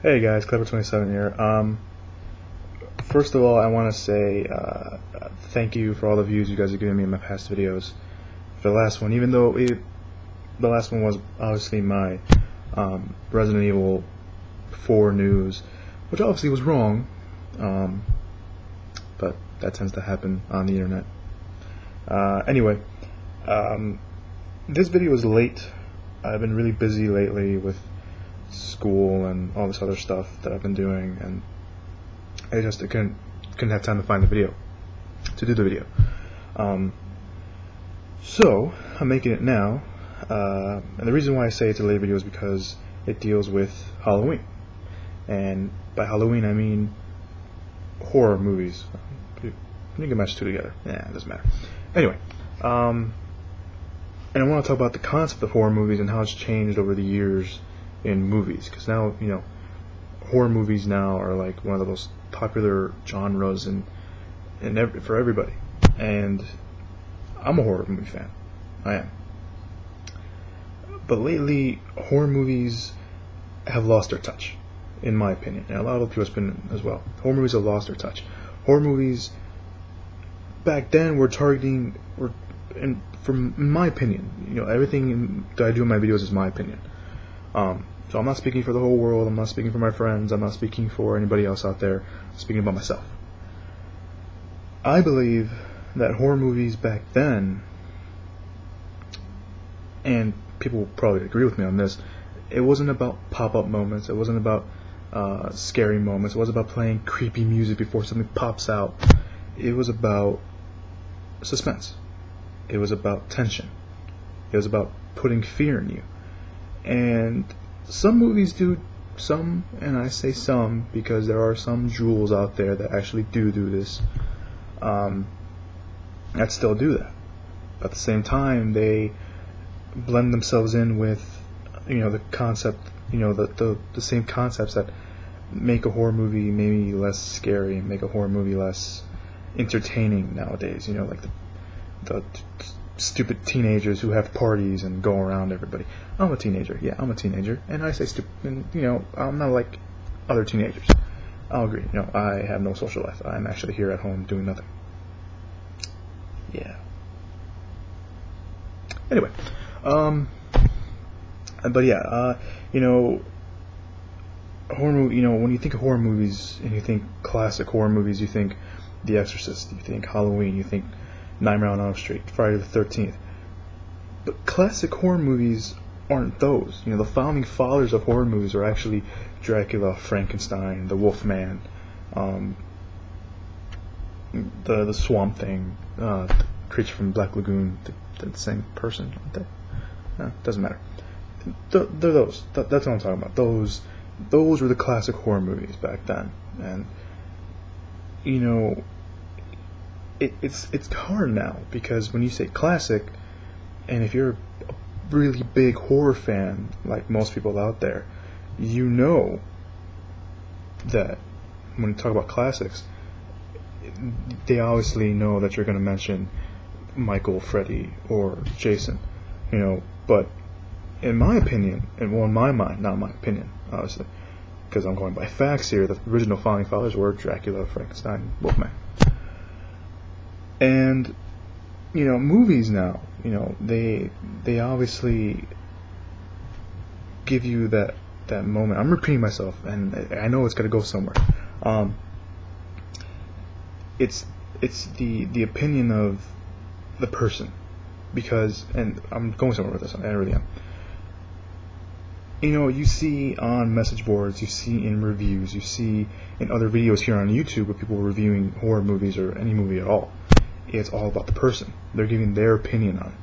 Hey guys, Clever27 here. First of all, I want to say thank you for all the views you guys are giving me in my past videos. For the last one, even though the last one was obviously my Resident Evil 4 news, which obviously was wrong, but that tends to happen on the internet. Anyway, this video is late. I've been really busy lately with school and all this other stuff that I've been doing, and I just couldn't have time to find the video, to do the video. So I'm making it now, and the reason why I say it's a late video is because it deals with Halloween, and by Halloween I mean horror movies. You can match two together. Yeah, it doesn't matter. Anyway, and I want to talk about the concept of horror movies and how it's changed over the years in movies, because now, you know, horror movies now are like one of the most popular genres for everybody, and I'm a horror movie fan. I am. But lately, horror movies have lost their touch, in my opinion, and a lot of people's opinion as well. Horror movies have lost their touch. Horror movies back then in my opinion, you know, everything that I do in my videos is my opinion. So I'm not speaking for the whole world, I'm not speaking for my friends, I'm not speaking for anybody else out there, I'm speaking about myself. I believe that horror movies back then, and people will probably agree with me on this, it wasn't about pop-up moments, it wasn't about scary moments, it wasn't about playing creepy music before something pops out. It was about suspense. It was about tension. It was about putting fear in you. And some movies do some, and I say some because there are some jewels out there that actually do this, that still do that. At the same time, they blend themselves in with, you know, the concept, you know, the same concepts that make a horror movie maybe less scary, make a horror movie less entertaining nowadays. You know, like the stupid teenagers who have parties and go around everybody. I'm a teenager, yeah, I'm a teenager, and I say stupid, and, you know, I'm not like other teenagers. I'll agree, you know, I have no social life. I'm actually here at home doing nothing. Yeah. Anyway, but yeah, you know, horror movie. You know, when you think of horror movies and you think classic horror movies, you think The Exorcist, you think Halloween, you think Nightmare on Elm Street, Friday the 13th. But classic horror movies aren't those. You know, the founding fathers of horror movies are actually Dracula, Frankenstein, the Wolfman, the Swamp Thing, Creature from Black Lagoon. They're the same person, aren't they? No, doesn't matter. They're those. That's what I'm talking about. Those were the classic horror movies back then, and you know, it's hard now, because when you say classic, and if you're a really big horror fan like most people out there, you know that when you talk about classics, they obviously know that you're going to mention Michael, Freddy, or Jason, you know. But in my opinion, and well, in my mind, not my opinion, obviously, because I'm going by facts here, the original founding fathers were Dracula, Frankenstein, Wolfman. And, you know, movies now, you know, they obviously give you that moment. I'm repeating myself, and I know it's got to go somewhere. It's the opinion of the person, because, and I'm going somewhere with this, I really am. You know, you see on message boards, you see in reviews, you see in other videos here on YouTube where people are reviewing horror movies or any movie at all. It's all about the person. They're giving their opinion on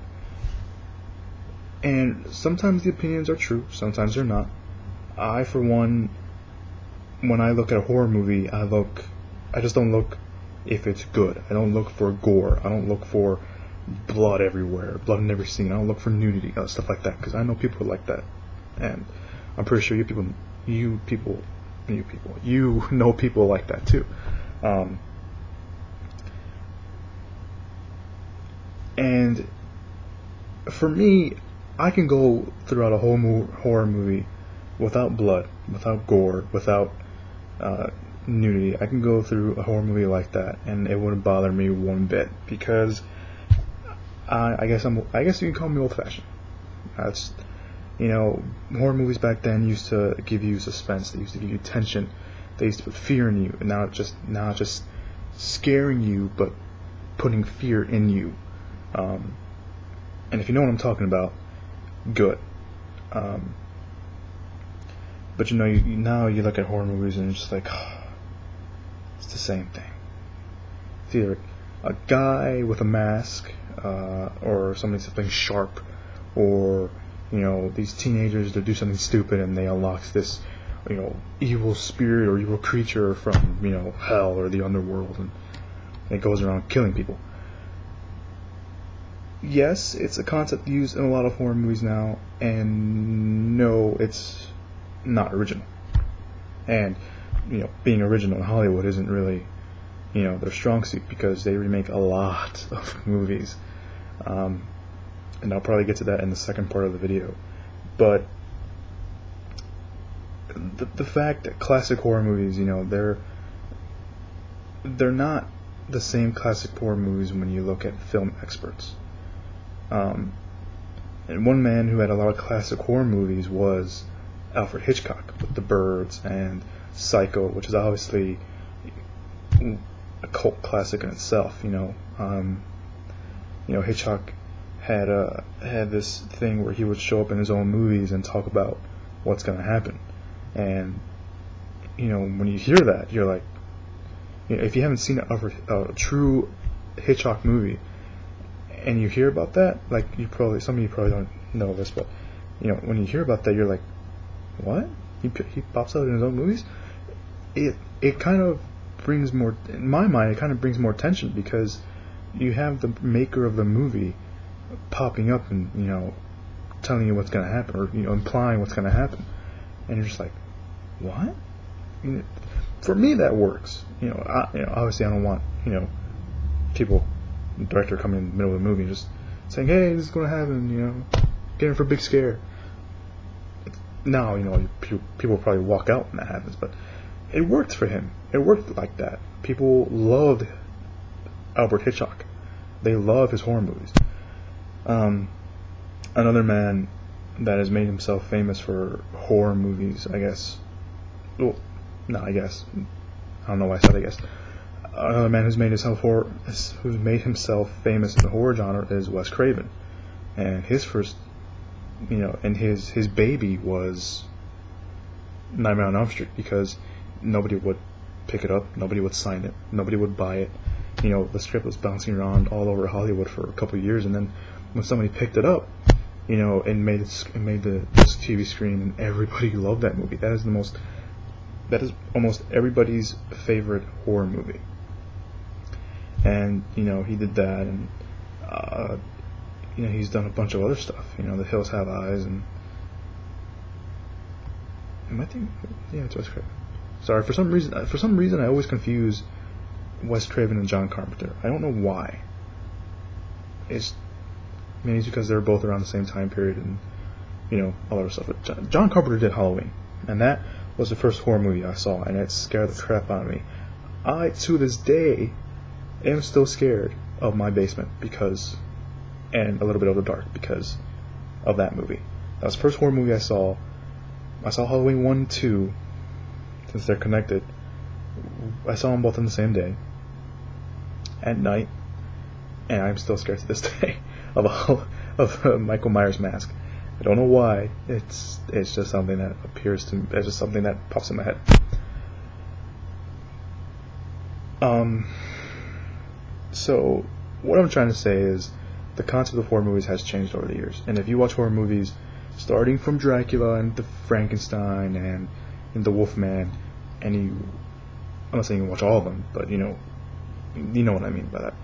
it. And sometimes the opinions are true, sometimes they're not. I, for one, when I look at a horror movie, I just don't look if it's good. I don't look for gore. I don't look for blood everywhere, blood in every scene. I don't look for nudity, stuff like that, because I know people like that. And I'm pretty sure you know people like that too. And for me, I can go throughout a whole horror movie without blood, without gore, without nudity. I can go through a horror movie like that, and it wouldn't bother me one bit, because I guess you can call me old-fashioned. That's, horror movies back then used to give you suspense. They used to give you tension. They used to put fear in you, and now just scaring you, but putting fear in you. And if you know what I'm talking about, good. But now you look at horror movies and it's just like, it's the same thing. It's either a guy with a mask, or something sharp, or these teenagers that do something stupid and they unlock this evil spirit or evil creature from hell or the underworld, and it goes around killing people. Yes, it's a concept used in a lot of horror movies now, and no, it's not original. And being original in Hollywood isn't really their strong suit, because they remake a lot of movies, and I'll probably get to that in the second part of the video. But the fact that classic horror movies, they're not the same classic horror movies when you look at film experts. And one man who had a lot of classic horror movies was Alfred Hitchcock, with The Birds and Psycho, which is obviously a cult classic in itself. Hitchcock had this thing where he would show up in his own movies and talk about what's going to happen. And when you hear that, you're like, if you haven't seen a true Hitchcock movie, and you hear about that, like some of you probably don't know this, but when you hear about that, you're like, what? He pops out in his own movies? It kind of brings more, in my mind, it kind of brings more tension, because you have the maker of the movie popping up and telling you what's going to happen, or implying what's going to happen, and you're just like, what? For me, that works. Obviously, I don't want people, the director, coming in the middle of the movie and just saying, hey, this is going to happen, get in for a big scare. Now, people probably walk out when that happens, but it worked for him. It worked like that. People loved Alfred Hitchcock. They love his horror movies. Another man that has made himself famous for horror movies, I guess. Well, no, I guess. I don't know why I said I guess. Another man who's made himself famous in the horror genre is Wes Craven, and his first, and his baby was Nightmare on Elm Street, because nobody would pick it up, nobody would sign it, nobody would buy it. The script was bouncing around all over Hollywood for a couple of years, and then when somebody picked it up, and made the TV screen, and everybody loved that movie. That is almost everybody's favorite horror movie. And he did that, and he's done a bunch of other stuff. The Hills Have Eyes, and I think, yeah, it's Wes Craven. Sorry, for some reason I always confuse Wes Craven and John Carpenter. I don't know why. Maybe it's because they're both around the same time period, and all that stuff. But John Carpenter did Halloween, and that was the first horror movie I saw, and it scared the crap out of me. I, to this day, am still scared of my basement and a little bit of the dark, because of that movie. That was the first horror movie I saw. I saw Halloween 1 and 2, since they're connected. I saw them both on the same day, at night, and I'm still scared to this day of Michael Myers' mask. I don't know why. It's just something that appears to me. It's just something that pops in my head. So what I'm trying to say is the concept of horror movies has changed over the years. And if you watch horror movies starting from Dracula and the Frankenstein and the Wolfman, and I'm not saying you watch all of them, but you know what I mean by that,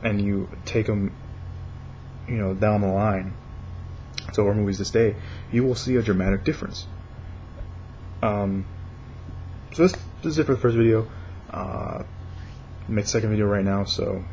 and you take them down the line to horror movies this day, you will see a dramatic difference. So this is it for the first video. Make the second video right now, so